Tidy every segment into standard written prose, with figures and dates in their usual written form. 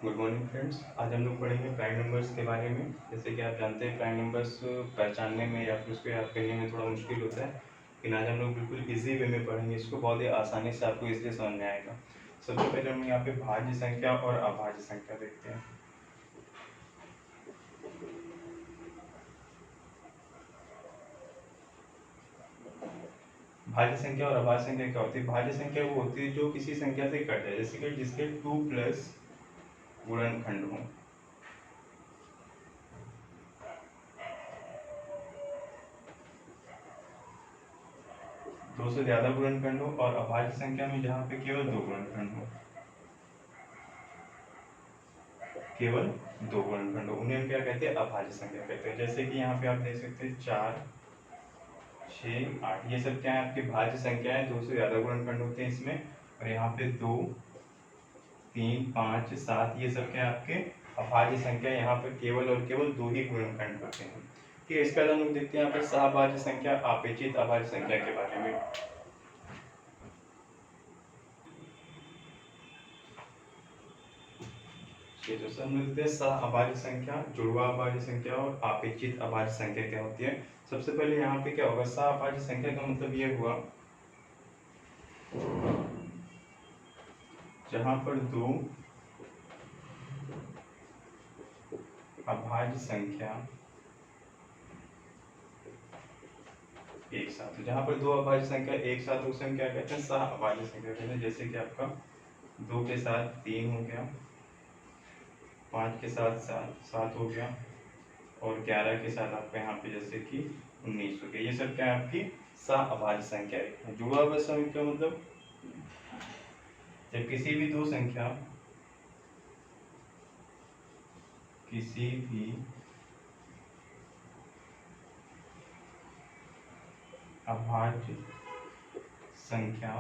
Good morning friends. आज हम लोग पढ़ेंगे प्राइम नंबर्स के बारे में। जैसे कि आप जानते हैं प्राइम नंबर्स पहचानने में या फिर उसको याद करने में थोड़ा मुश्किल होता है, लेकिन आज हम लोग बिल्कुल इजी वे में पढ़ेंगे इसको, बहुत ही आसानी से आपको इसलिए समझ में आएगा। सबसे पहले हम यहाँ पे भाज्य संख्या और अभाज्य संख्या देखते हैं। भाज्य संख्या और अभाज्य संख्या क्या होती है? भाज्य संख्या वो होती है जो किसी संख्या से कट जाए, जैसे कि जिसके 2 प्लस गुणनखंड हो। दो से ज्यादा गुणनखंड हो, और अभाज्य संख्या में जहाँ पे केवल 2 गुणनखंड हो, केवल 2 गुणनखंड हो, उन्हें हम क्या कहते हैं? अभाज्य संख्या कहते हैं। जैसे कि यहाँ पे आप देख सकते हैं 4, 6, 8, ये सब क्या है? आपकी भाज्य संख्या है। 2 से ज्यादा गुणनखंड होते हैं इसमें। और यहाँ पे 2, 3, 5, 7, ये सब क्या है? आपके अभाज्य संख्या। यहाँ पे केवल और केवल 2 ही गुणनखंड होते हैं। ठीक है, इसके बाद हम लोग देखते हैं यहाँ पे सहभाज्य संख्या, अपेक्षित अभाज्य संख्या के बारे में। तो समझते हैं सहअभाज्य संख्या, जुड़वा अभाज्य संख्या और अपेक्षित अभाज्य संख्या क्या होती है। सबसे पहले यहाँ पे क्या होगा? सहअभाज्य संख्या का मतलब ये हुआ जहां पर 2 अभाज्य संख्या एक साथ, जहां पर 2 अभाज्य संख्या एक साथ, उसे हम क्या कहते हैं? सहअभाज्य संख्या कहते हैं। जैसे कि आपका 2 के साथ 3 हो गया, 5 के साथ 7 हो गया, और 11 के साथ आपका यहाँ पे जैसे कि 19 हो गया। ये सब क्या है? आपकी सहअभाज्य संख्या है। जुड़ा हुआ संख्या मतलब जब किसी भी दो संख्या किसी भी अभाज्य संख्या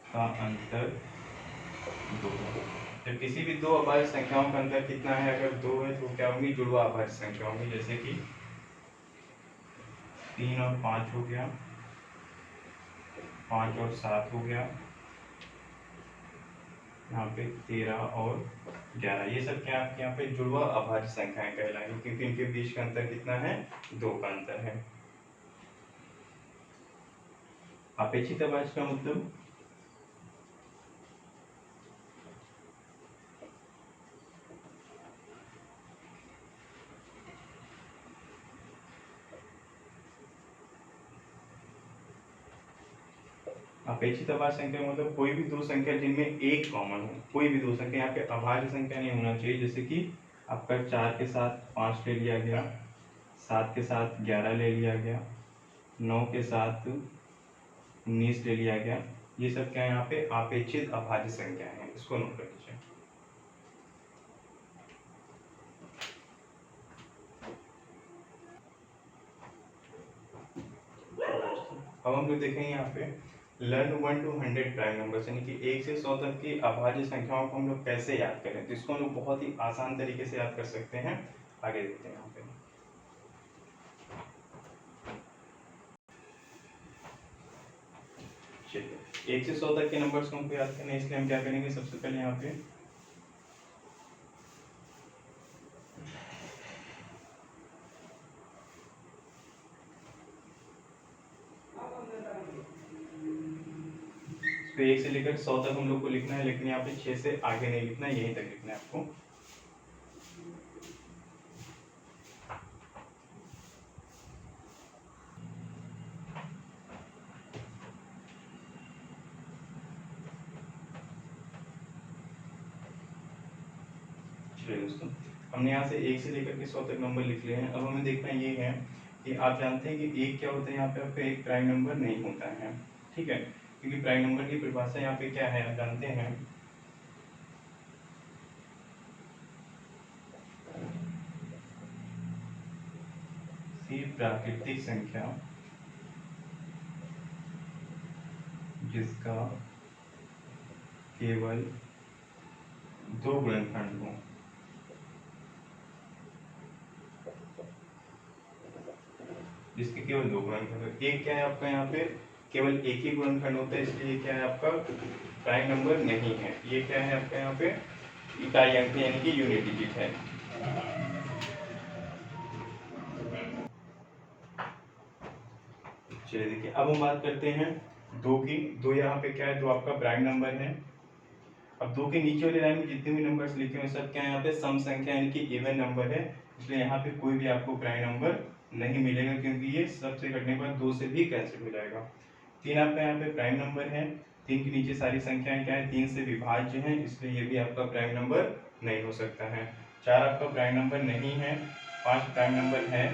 का अंतर 2 है। जब किसी भी दो अभाज्य संख्याओं का अंतर कितना है? अगर 2 है तो क्या होंगी? जुड़वा अभाज्य संख्या होंगी। जैसे कि 3 और 5 हो गया, 5 और 7 हो गया, यहाँ पे 13 और 11, ये सब क्या आपके यहाँ पे जुड़वा अभाज्य संख्याएं कहलाएंगी, क्योंकि इनके बीच का अंतर कितना है? 2 का अंतर है। अपेक्षित अभाज्य का मतलब अपेक्षित अभाज्य संख्या मतलब कोई भी दो संख्या जिनमें एक कॉमन हो, कोई भी दो संख्या। यहाँ पे अभाज्य संख्या नहीं होना चाहिए। जैसे कि आपका 4 के साथ 5 ले लिया गया, 7 के साथ 11 ले लिया गया, 9 के साथ 19 ले लिया गया, ये सब क्या है? यहाँ पे अपेक्षित अभाज्य संख्या है। इसको नोट कर लीजिए। अब हम लोग देखेंगे यहाँ पे लर्न 1 to 100 प्राइम नंबर्स, यानी कि 1 से 100 तक की अभाज्य संख्याओं को हम लोग कैसे याद करें। तो इसको हम लोग बहुत ही आसान तरीके से याद कर सकते हैं। आगे देखते हैं यहाँ पे। चलिए, 1 से 100 तक के नंबर्स को हमको याद करना है, इसलिए हम क्या करेंगे? सबसे पहले यहाँ पे तो 1 से लेकर 100 तक हम लोग को लिखना है, लेकिन यहाँ पे 6 से आगे नहीं लिखना है, यहीं तक लिखना है आपको। चलिए दोस्तों, हमने यहाँ से 1 से लेकर के 100 तक नंबर लिख लिए हैं। अब हमें देखना ये है कि आप जानते हैं कि एक क्या होता है? यहाँ पे आपका एक प्राइम नंबर नहीं होता है, ठीक है? क्योंकि प्राइम नंबर की परिभाषा यहाँ पे क्या है? आप जानते हैं सी प्राकृतिक संख्या जिसका केवल 2 गुणनखंड हो। जिसके केवल 2 गुणनखंड हो। एक क्या है आपका? यहाँ पे केवल एक ही गुणनखंड होता है, इसलिए क्या है आपका प्राइम नंबर नहीं है। ये क्या है आपका यहाँ पे इकाई अंक यानी कि यूनिट डिजिट है। चलिए देखिए अब हम बात करते हैं दो की। दो यहाँ पे क्या है, दो आपका प्राइम नंबर है। अब दो के नीचे वाली लाइन में जितने भी नंबर्स लिखे हुए सब क्या है यहाँ पे सम संख्या यानी कि इवन नंबर है, इसलिए यहाँ पे कोई भी आपको प्राइम नंबर नहीं मिलेगा क्योंकि ये सबसे कटने के बाद दो से भी कैंसिल हो जाएगा। तीन आपका यहाँ पे प्राइम नंबर है, तीन के नीचे सारी संख्याएं क्या है तीन से विभाज्य हैं, इसलिए ये भी आपका प्राइम नंबर नहीं हो सकता है। चार आपका प्राइम नंबर नहीं है, पांच प्राइम नंबर है,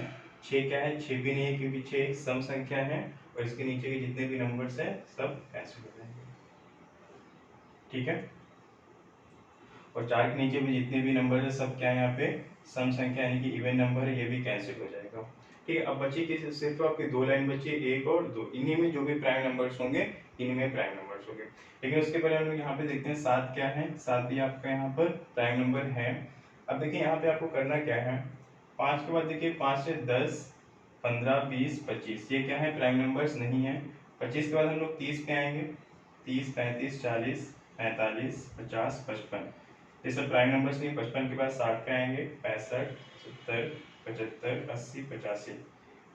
छः क्या है छः भी नहीं है क्योंकि छः एक सम संख्या है और इसके नीचे के जितने भी नंबर्स हैं सब कैंसिल हो जाएंगे। ठीक है, और चार के नीचे भी जितने भी नंबर है सब क्या है यहाँ पे सम संख्या यानी कि इवन नंबर है, ये भी कैंसिल हो जाएगा। ठीक है, अब बची की सिर्फ तो आपकी दो लाइन बची, एक और दो, इन्हीं में जो भी प्राइम नंबर्स होंगे इन्हीं में प्राइम नंबर्स होंगे। लेकिन उसके पहले हम लोग यहाँ पे देखते हैं सात क्या है, सात भी आपका यहाँ पर प्राइम नंबर है। अब देखिए यहाँ पे आपको करना क्या है, पाँच के बाद देखिए पाँच से 10 15 20 25 ये क्या है प्राइम नंबर्स नहीं है। 25 के बाद हम लोग 30 पे आएंगे, 30 35 40 45 50 55 ये सब प्राइम नंबर्स नहीं। 55 के बाद 60 पे आएंगे, 65 70 75 80 85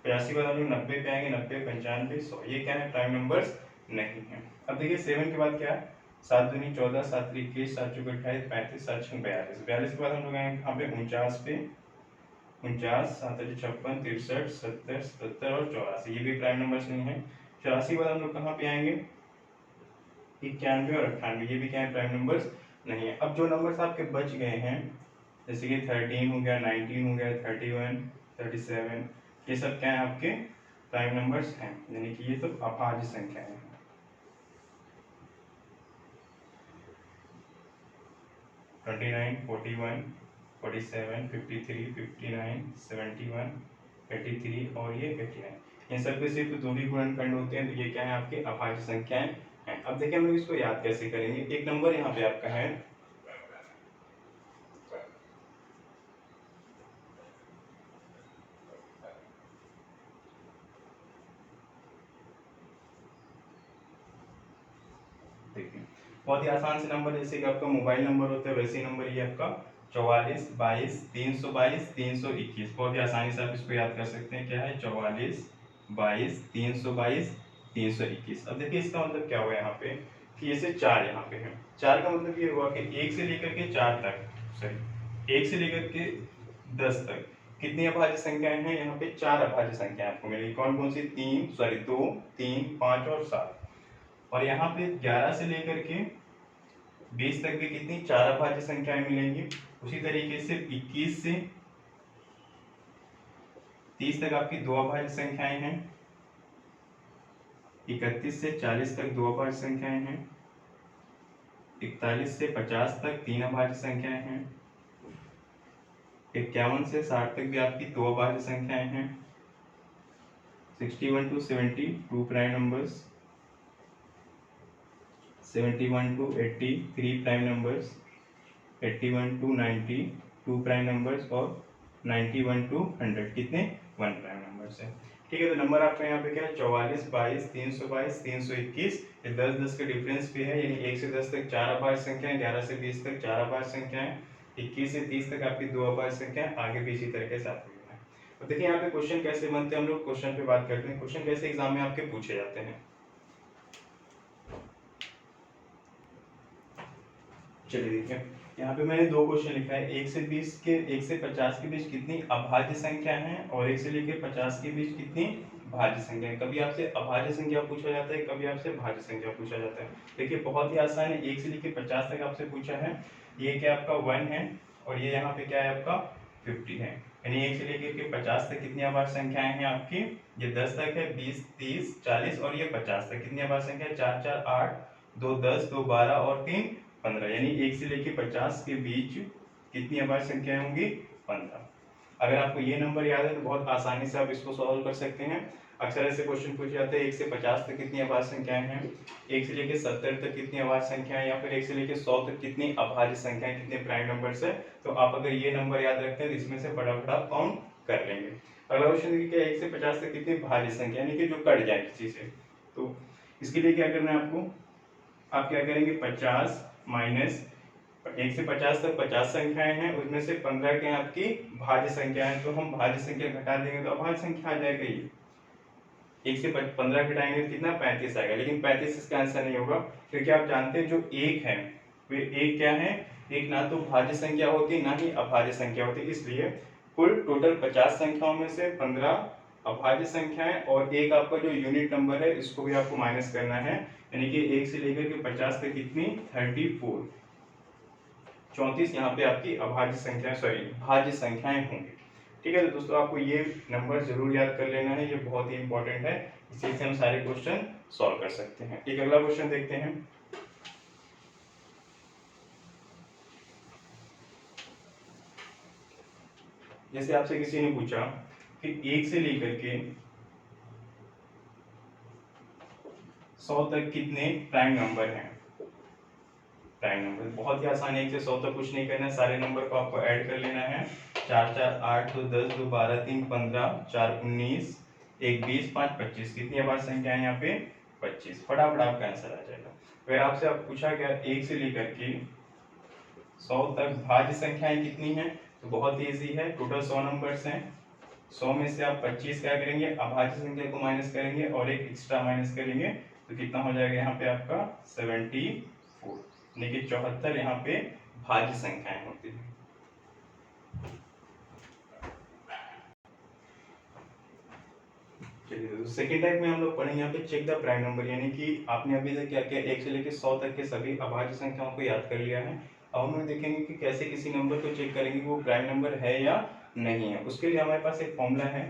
85 के बाद हम लोग 90 पे आएंगे, 90 95 100 ये क्या है प्राइम नंबर्स नहीं है। अब देखिए 7 के बाद क्या है, 7 दूनी 14 7 त्रिक 21 7 चौक 28 35 7 छः 42 42 के बाद हम लोग आएंगे यहाँ पे 49 पे, 49 7 56 63 70 77 और 84 ये भी प्राइम नंबर्स नहीं है। 84 के बाद हम लोग कहाँ पे आएंगे, 91 और 98 ये भी क्या है प्राइम नंबर्स नहीं है। अब जो नंबर्स आपके बच गए हैं जैसे कि 13 हो गया, 19 हो गया, 31 37 ये सब क्या है आपके प्राइम नंबर्स हैं, यानी कि ये तो अभाज्य संख्या है। ट्वेंटी 41 47 53 59 71 83 और ये 89 इन सब के सिर्फ दो ही गुणनखंड होते हैं, तो ये क्या है आपके अभाज्य संख्याएं हैं। अब देखिए हम लोग इसको याद कैसे करेंगे। एक नंबर यहाँ पे आपका है बहुत ही आसान से नंबर, जैसे कि आपका मोबाइल नंबर होता है वैसे ही नंबर ये आपका 44 22 322 321 बहुत ही आसानी से आप इसको याद कर सकते हैं। क्या है 44 22 322 321। अब देखिए इसका मतलब क्या हुआ यहाँ पे कि जैसे चार यहाँ पे है, चार का मतलब ये हुआ कि एक से लेकर के चार तक, सॉरी एक से लेकर के 10 तक कितनी अभाज्य संख्याएं हैं, यहाँ पे चार अभाज्य संख्याएं आपको मिलेगी। कौन कौन सी, तीन सॉरी 2 3 5 और 7। और यहाँ पे 11 से लेकर के 20 तक भी कितनी चार अभाज्य संख्याएं मिलेंगी। उसी तरीके से 21 से 30 तक आपकी दो अभाज्य संख्याएं हैं। 31 से 40 तक दो अभाज्य संख्याएं हैं। 41 से 50 तक तीन अभाज्य संख्याएं हैं। 51 से 60 तक भी आपकी दो अभाज्य संख्याएं हैं। 61 to 70 two prime numbers. 71 to 80 three prime numbers. 81 to 90 two prime numbers और 91 to 100 कितने वन प्राइम नंबर्स है। ठीक है, तो नंबर आपका यहाँ पे क्या है 44 22 322 321। ये 10 10 के डिफरेंस पे है, यानी 1 से 10 तक चार अभाज्य संख्याएं, 11 से 20 तक चार अभाज्य संख्याएं, 21 से 30 तक आपकी दो अभाज्य संख्याएं, आगे भी इसी तरीके से आपको लिखना है। तो देखिए यहाँ पे क्वेश्चन कैसे बनते हैं, हम लोग क्वेश्चन पे बात करते हैं। क्वेश्चन कैसे एग्जाम में आपके पूछे जाते हैं। चलिए देखिए यहाँ पे मैंने दो क्वेश्चन लिखा है, 1 से 20 के 1 से 50 के बीच कितनी अभाज्य संख्या है और 1 से लेकर 50 के बीच कितनी भाज्य संख्या है। कभी आपसे अभाज्य संख्या पूछा जाता है, कभी आपसे भाज्य संख्या पूछा जाता है। देखिए बहुत ही आसान है, 1 से लेकर 50 तक आपसे पूछा है, ये क्या आपका 1 है और ये यहाँ पे क्या है आपका 50 है। यानी 1 से लेकर के 50 तक कितनी अभाज्य संख्याएं हैं आपकी, ये 10 तक है, 20 30 40 और ये 50 तक कितनी अभाज्य संख्या है, 4 4 8 2 10 2 12 और 3 15। यानी 1 से लेकर 50 के बीच कितनी अभाज्य संख्याएं होंगी 15। अगर आपको ये नंबर याद है तो बहुत आसानी से आप इसको सॉल्व कर सकते हैं। अक्सर ऐसे क्वेश्चन पूछे जाते हैं 1 से 50 तक कितनी अभाज्य संख्याएं हैं, 1 से लेकर 70 तक कितनी अभाज्य संख्याएं, या फिर 1 से लेकर 100 तक कितनी अभाज्य संख्याएं, कितने प्राइम नंबर्स है। तो आप अगर ये नंबर याद रखते हैं तो इसमें से फटाफट आप काउंट कर लेंगे। अगला क्वेश्चन देखिए क्या 1 से 50 तक कितनी भाज्य संख्या यानी कि जो कट जाए किसी से, तो इसके लिए क्या करना है आपको, आप क्या करेंगे 50 माइनस 1 से 50 तक 50 संख्याएं हैं, उसमें से 15 के आपकी भाज्य संख्या है, तो हम भाज्य संख्या घटा देंगे तो अभाज्य संख्या आ जाएगा। ये 1 से 15 घटाएंगे तो कितना 35 आएगा, लेकिन 35 इसका आंसर नहीं होगा, क्योंकि आप जानते हैं जो एक है वे एक क्या है, एक ना तो भाज्य संख्या होती ना ही अभाज्य संख्या होती, इसलिए कुल टोटल 50 संख्याओं में से 15 अभाज्य संख्याएं और एक आपका जो यूनिट नंबर है इसको भी आपको माइनस करना है, यानी कि 1 से लेकर के 50 तक कितनी 34 यहाँ पे आपकी अभाज्य संख्या भाज्य संख्याएं होंगी। ठीक है, तो दोस्तों आपको ये नंबर जरूर याद कर लेना है, ये बहुत ही इंपॉर्टेंट है, इसी से हम सारे क्वेश्चन सॉल्व कर सकते हैं। एक अगला क्वेश्चन देखते हैं। जैसे आपसे किसी ने पूछा कि 1 से लेकर के 100 तक कितने प्राइम नंबर हैं। प्राइम नंबर बहुत ही आसान है, 1 से 100 तक कुछ नहीं करना है, सारे नंबर को आपको ऐड कर लेना है। 4 4 8 2 10 2 12 3 15 4 19 1 20 5 25 कितनी अभाज्य संख्या है यहाँ पे 25। फटाफट आपका आंसर आ जाएगा। अगर आपसे आप पूछा गया 1 से लेकर के 100 तक भाज्य संख्याएं कितनी हैं, तो बहुत ईजी है, टोटल 100 नंबर्स हैं, 100 में से आप 25 क्या करेंगे अभाज्य संख्या को माइनस करेंगे और एक एक्स्ट्रा माइनस करेंगे, तो कितना हो जाएगा यहाँ पे आपका 74, यानी कि 74 यहाँ पे भाज्य संख्याएं होती है। चलिए तो सेकेंड टाइप में हम लोग पढ़ेंगे यहाँ पे चेक द प्राइम नंबर, यानी कि आपने अभी तक क्या किया 1 से लेकर 100 तक के सभी अभाज्य संख्याओं को याद कर लिया है। अब हम लोग देखेंगे कि कैसे किसी नंबर को चेक करेंगे कि वो प्राइम नंबर है या नहीं है। उसके लिए हमारे पास एक फॉर्मूला है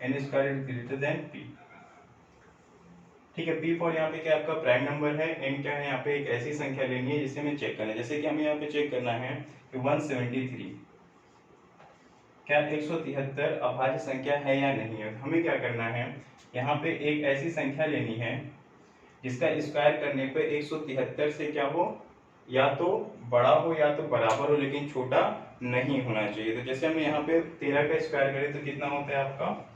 n square is greater than p। ठीक है, p फॉर यहाँ पे क्या आपका प्राइम नंबर है, n क्या है यहाँ पे एक ऐसी संख्या लेनी है जिसे हमें चेक करना है। जैसे कि हमें यहाँ पे चेक करना है कि 173 क्या 173 अभाज्य संख्या है या नहीं है। हमें क्या करना है, यहाँ पे एक ऐसी संख्या लेनी है जिसका स्क्वायर करने पे 173 से क्या हो, या तो बड़ा हो या तो बराबर हो, लेकिन छोटा नहीं होना चाहिए। तो जैसे हम यहाँ पे 13 का स्क्वायर करें तो कितना होता है आपका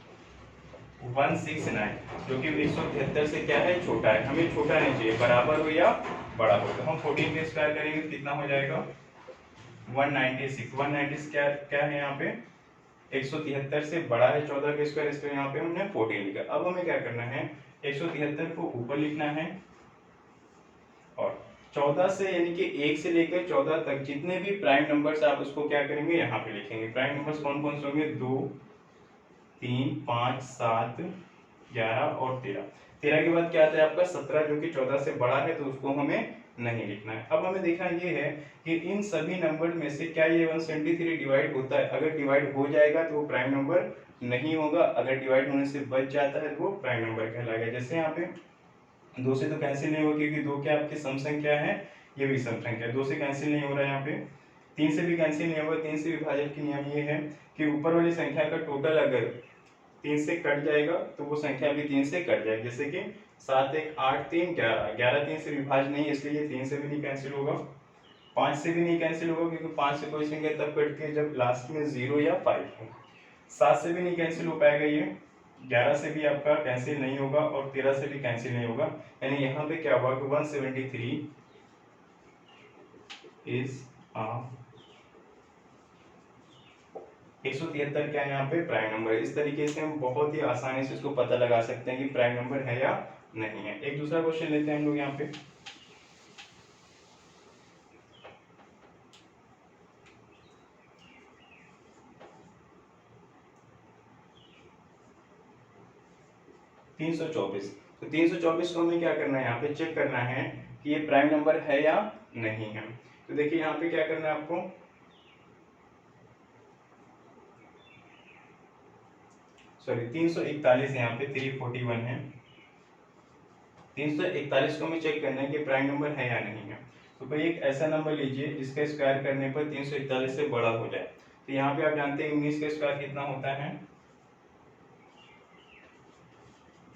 169, जो कि 173 से क्या है छोटा है, हमें छोटा नहीं चाहिए, बराबर हो या बड़ा हो। तो हम 14 का स्क्वायर करेंगे तो कितना हो जाएगा 196। 196 क्या है यहाँ पे 173 से बड़ा है 14 का स्क्वायर, इसलिए यहाँ पे हमने 14 लिखा। अब हमें क्या करना है 173 को ऊपर लिखना है और 14 से यानी कि 1 से लेकर 14 तक जितने भी प्राइम नंबर्स आप उसको क्या करेंगे यहाँ पे लिखेंगे। प्राइम नंबर्स कौन कौन से होंगे 2 3 5 7 11 और 13। 13 के बाद क्या आता है आपका 17, जो कि 14 से बड़ा है, तो उसको हमें नहीं लिखना है। अब हमें देखना ये है कि इन सभी नंबर में से क्या ये 173 डिवाइड होता है। अगर डिवाइड हो जाएगा तो वो प्राइम नंबर नहीं होगा, अगर डिवाइड होने से बच जाता है तो वो प्राइम नंबर कहलाएगा। जैसे यहाँ पे 2 से तो कैंसिल नहीं होगा क्योंकि 2 क्या आपकी सम संख्या है, ये भी सम संख्या है, 2 से कैंसिल नहीं हो रहा है। यहाँ पे 3 से भी कैंसिल नहीं होगा। 3 से विभाजन की नियम ये है कि ऊपर वाली संख्या का टोटल अगर 3 से कट जाएगा तो वो संख्या भी 3 से कट जाएगी। जैसे कि 7 1 8 3 11, 11 3 से विभाज्य नहीं है, इसलिए ये 3 से भी नहीं कैंसिल होगा। 5 से भी नहीं कैंसिल होगा क्योंकि 5 से कोई संख्या तब कटती है जब लास्ट में 0 या 5 हो। 7 से भी नहीं कैंसिल हो पाएगा ये, 11 से भी आपका कैंसिल नहीं होगा और 13 से भी कैंसिल नहीं होगा। यानी यहाँ पे क्या हुआ कि 173 इज 173 क्या है यहाँ पे प्राइम नंबर है। इस तरीके से हम बहुत ही आसानी से इसको पता लगा सकते हैं कि प्राइम नंबर है या नहीं है। एक दूसरा क्वेश्चन लेते हैं हम लोग यहाँ पे। तो 324 को हमें क्या करना है यहाँ पे चेक करना है कि ये प्राइम नंबर है या नहीं है। तो देखिए यहाँ पे क्या करना है आपको, सॉरी 341 यहाँ पे 341 है। 341 को हमें चेक करना है कि प्राइम नंबर है या नहीं है। तो भाई एक ऐसा नंबर लीजिए जिसका स्क्वायर करने पर 341 से बड़ा हो जाए। तो यहाँ पे आप जानते हैं 19 का स्क्वायर कितना होता है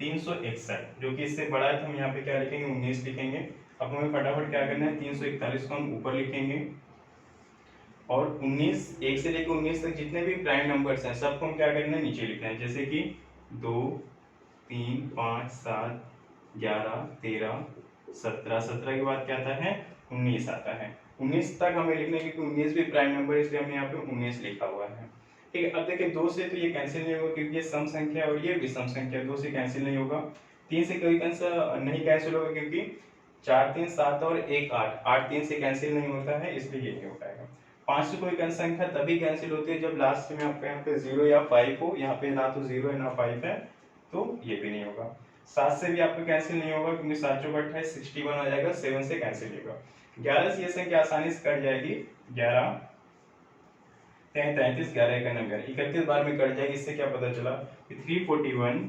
361, जो कि इससे बड़ा है तो हम यहाँ पे क्या लिखेंगे 19 लिखेंगे। अब हमें फटाफट क्या करना है 341 को हम ऊपर लिखेंगे और 19 1 से लेकर 19 तक जितने भी प्राइम नंबर्स हैं सबको हम क्या करना है नीचे लिखना है। जैसे कि 2 3 5 7 11 13 17, 17 के बाद क्या आता है 19 आता है। 19 तक हमें लिखना है क्योंकि 19 भी प्राइम नंबर है, इसलिए हमने यहाँ पे 19 लिखा हुआ है। ठीक है, अब देखिए 2 से तो ये कैंसिल नहीं होगा क्योंकि ये सम संख्या है और ये भी सम संख्या, 2 से कैंसिल नहीं होगा। 3 से कोई नहीं कैंसिल होगा क्योंकि 4 3 7 और 1 8, 8 3 से कैंसिल नहीं होता है, इसलिए ये नहीं हो पाएगा। 5 से कोई संख्या तभी कैंसिल होती है जब लास्ट में आपके यहाँ पे 0 या 5 हो, यहाँ पे ना तो 0 है ना 5 है, तो ये भी नहीं होगा। 7 से भी आपको कैंसिल नहीं होगा क्योंकि 7 चौक 28 61 आ जाएगा, 7 से कैंसिल होगा। 11 से ये संख्या आसानी से कट जाएगी, 11 33 11 का नंबर 31 बार में कट जाएगी। इससे क्या पता चला कि 341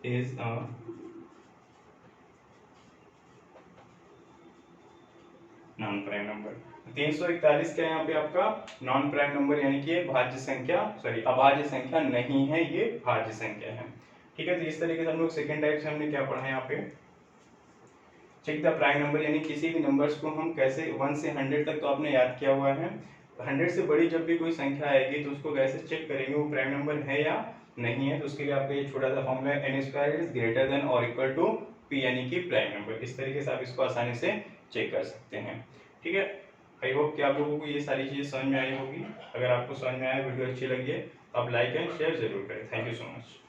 is a non prime number. 341 क्या है यहाँ पे आपका नॉन प्राइम नंबर, यानी कि ये भाज्य संख्या अभाज्य संख्या नहीं है, ये भाज्य संख्या है। ठीक है, तो इस तरीके से हम लोग सेकंड टाइप से हमने क्या पढ़ा है यहाँ पे, चेक द प्राइम नंबर, यानी किसी भी नंबर्स को हम कैसे 1 से 100 तक तो आपने याद किया हुआ है। 100 से बड़ी जब भी कोई संख्या आएगी तो उसको कैसे चेक करेंगे वो प्राइम नंबर है या नहीं है। तो उसके लिए आपका ये छोटा सा फॉर्मूला है, n² इज ग्रेटर देन और इक्वल टू p, यानी कि प्राइम नंबर। इस तरीके से आप इसको आसानी से चेक कर सकते हैं। ठीक है, आई होप कि आप लोगों को ये सारी चीजें समझ में आई होगी। अगर आपको समझ में आया, वीडियो अच्छी लगी है तो आप लाइक एंड शेयर जरूर करें। Thank you so much.